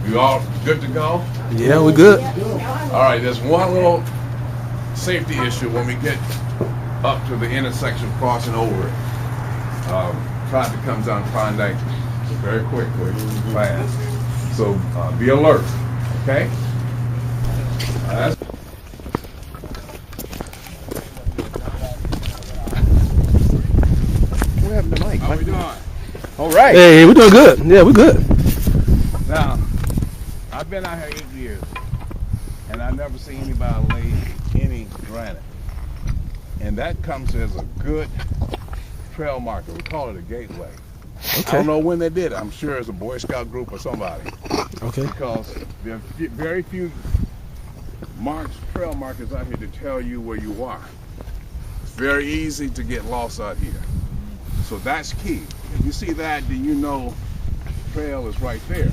You all good to go? Yeah, we're good. All right, there's one little safety issue when we get up to the intersection crossing over it. Traffic comes down Klondike very quickly, fast. So be alert, okay? What happened to Mike? How we doing? All right. Hey, we're doing good. Yeah, we're good. Now, I've been out here 8 years, and I've never seen anybody lay any granite. And that comes as a good trail marker. We call it a gateway. Okay. I don't know when they did it. I'm sure it's a Boy Scout group or somebody. Okay. Because there are very few trail markers out here to tell you where you are. It's very easy to get lost out here. So that's key. If you see that, then you know the trail is right there.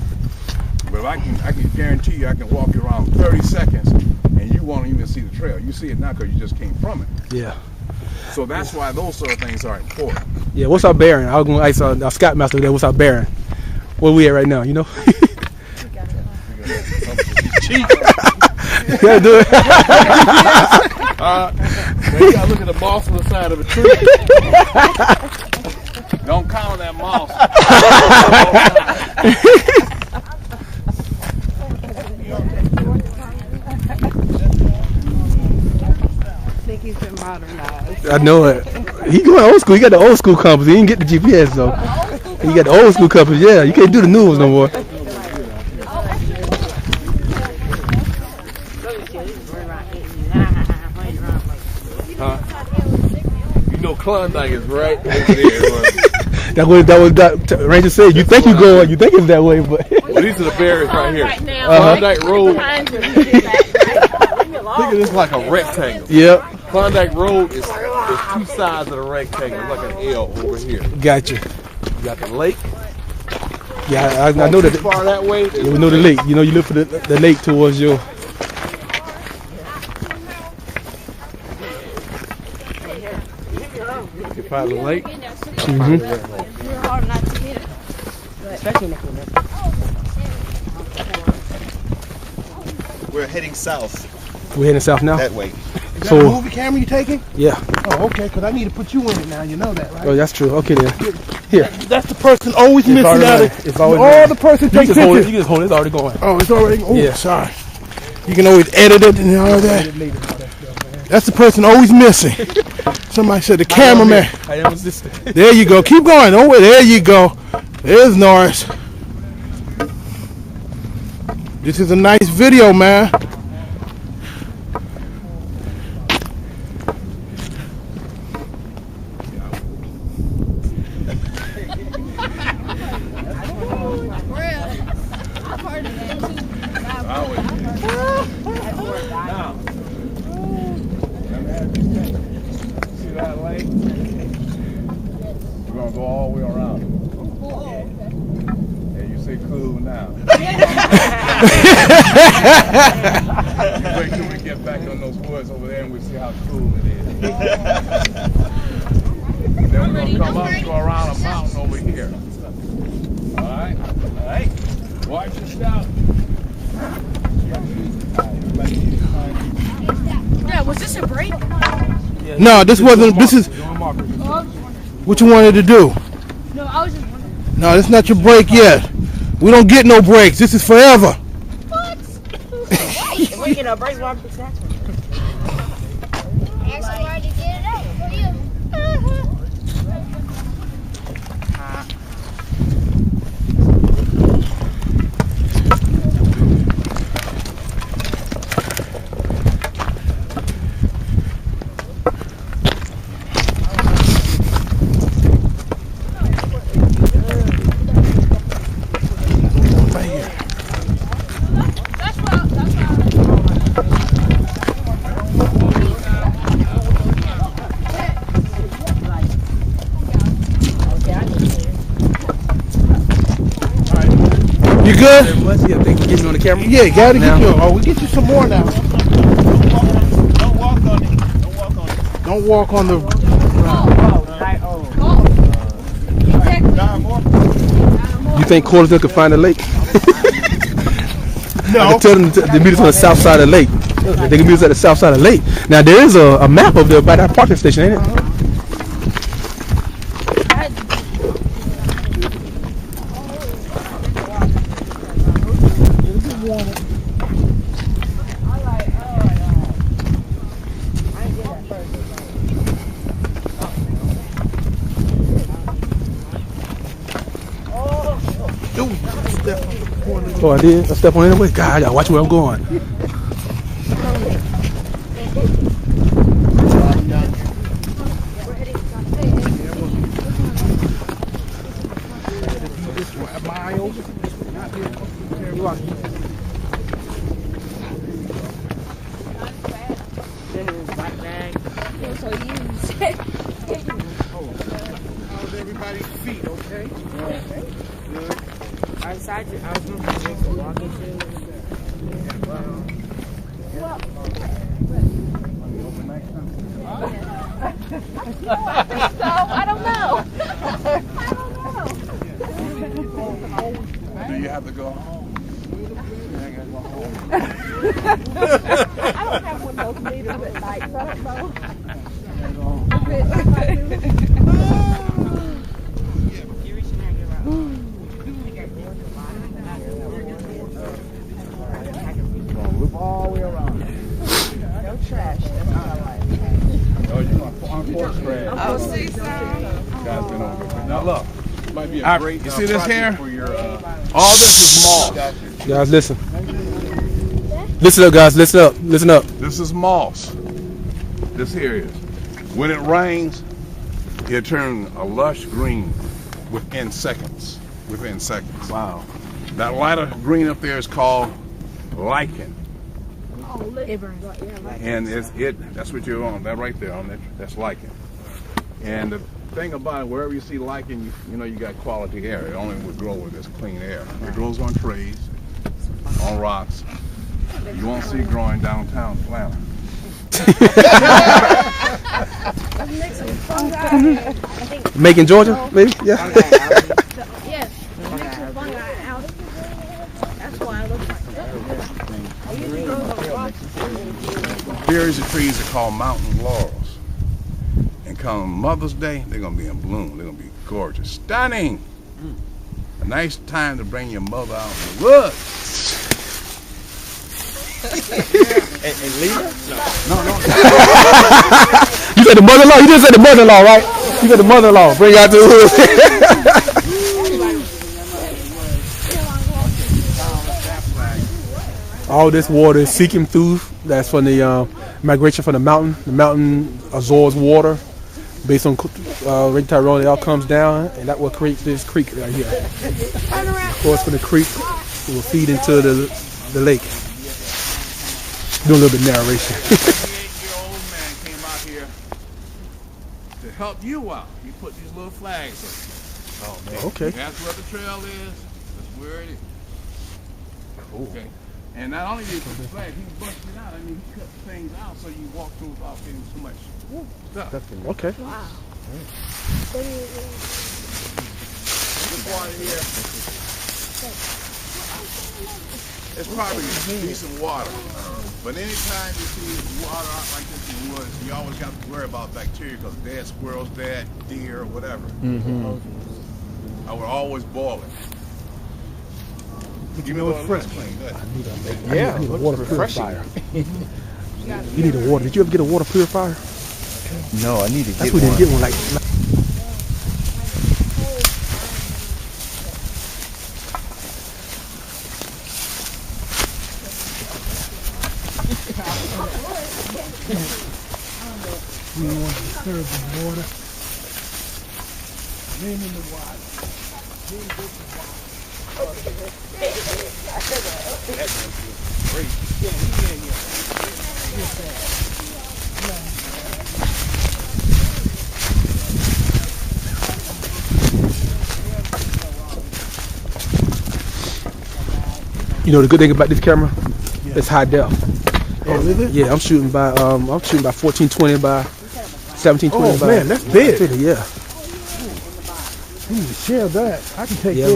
But I can guarantee you I can walk you around 30 seconds and you won't even see the trail. You see it now because you just came from it. Yeah. So that's why those sort of things are important. Yeah, what's our bearing? I was going to ask our Scoutmaster there, what's our bearing? Where we at right now, you know? Cheap. You gotta do it. You gotta look at the moss on the side of a tree. Don't count that moss. He's been modernized. I know it. He going old school. He got the old school compass. He didn't get the GPS though. He got the old school compass. Yeah, you can't do the new ones no more. Huh? You know Klondike is right over there. That was Ranger said. You think you going? You think it's that way, but Well, these are the barriers right here. Klondike Road. Think of this like a rectangle. yep. Klondike Road is two sides of the rectangle, like an L over here. Gotcha. You got the lake. Yeah, I know that. As far that way. Yeah, we know the lake. You know, you look for the lake towards your. You find the lake. We're heading south. We're heading south now. That way. Is that So- a movie camera you taking? Yeah. Oh, okay, because I need to put you in it now. You know that, right? Oh, that's true. Okay then. Here. That's the person always It's missing already out. ready. It's always All ready. the person You takes just hold it. pictures. You just hold it. It's already going. Oh, it's already. Oh, Yeah. sorry. You can always edit it and all that. That's the person always missing. Somebody said the cameraman. I am this. There you go. Keep going. Don't wait. There you go. There's Norris. This is a nice video, man. See that lake? We're gonna go all the way around. And you say cool now. Wait till we get back on those woods over there and we see how cool it is. Then we're gonna come up and go around a mountain over here. Alright? Alright. Watch your step. Yeah, was this a break? No, this wasn't. This is what you wanted to do. No, I was just wondering. No, this is not your break yet. We don't get no breaks. This is forever. What? We get a break while I'm that one. Actually, already did it out for you. You good? Yeah, they can get me on the camera. Yeah, gotta Now. get you. Oh, we get you some more now. Don't walk on it. Don't walk on it. Don't walk on the. You think Corley's could find a lake? I can tell them to meet us on the south side of the lake. They can meet us at the south side of the lake. Now there is a map over there by that parking station, ain't it? Oh, I did. I stepped on it anyway. God, I gotta watch where I'm going. How's everybody's feet, okay? I was going to take a walking shoes. I don't know. Do you have to go home? I don't have one of those meters at night, so I don't know. Loop all the way around. No trash. That's what I like. Oh, you're on porch trash. Oh, see, so. Guys been over here. Now look, might be a I- great. you see this here? For your, all this is moss. Guys, listen. Listen up, guys. Listen up. Listen up. This is moss. This here is. When it rains, it turns a lush green within seconds. Within seconds. Wow. That lighter green up there is called lichen. And that's what you're on. That right there on that, that's lichen. And the thing about it, wherever you see lichen, you know you got quality air. It only would grow with this clean air. It grows on trees, on rocks. You won't see it growing downtown Atlanta. Macon, Georgia, maybe? Yeah. Yes. That's why I look like that. Series of trees are called mountain laurels. And come Mother's Day, they're going to be in bloom. They're going to be gorgeous. Stunning! A nice time to bring your mother out in the woods. And leave her? You said the mother-in-law? You just said the mother-in-law, right? You said the mother-in-law. Bring out to the hood. All this water is seeking through. That's from the migration from the mountain. The mountain absorbs water based on Lake Tyrone. It all comes down, and that will create this creek right here. Of course, from the creek, it will feed into the lake. Do a little bit of narration. 88-year-old man came out here to help you out. He put these little flags up. Oh, man. Okay. That's where the trail is. That's where it is. Cool. Okay. And not only did he put the flag, he busted it out. I mean, he cut things out so you walk through without getting too much stuff. Okay. Wow. This water here, it's probably decent water. But anytime you see water out like this in the woods, you always got to worry about bacteria because dead squirrels, dead deer, or whatever. I would always boil it. But you know it's fresh. Clean, good. Yeah, I need a it water looks purifier. refreshing. You need a water. Did you ever get a water purifier? No, I need to That's what we didn't get one. Like, We don't want to disturb the water. Men in the water. you know the good thing about this camera? It's high def. Oh, is it? Yeah, I'm shooting by 1420 by 1720 Oh by. man, that's big. Yeah. You need to share that. I can take Yeah. this.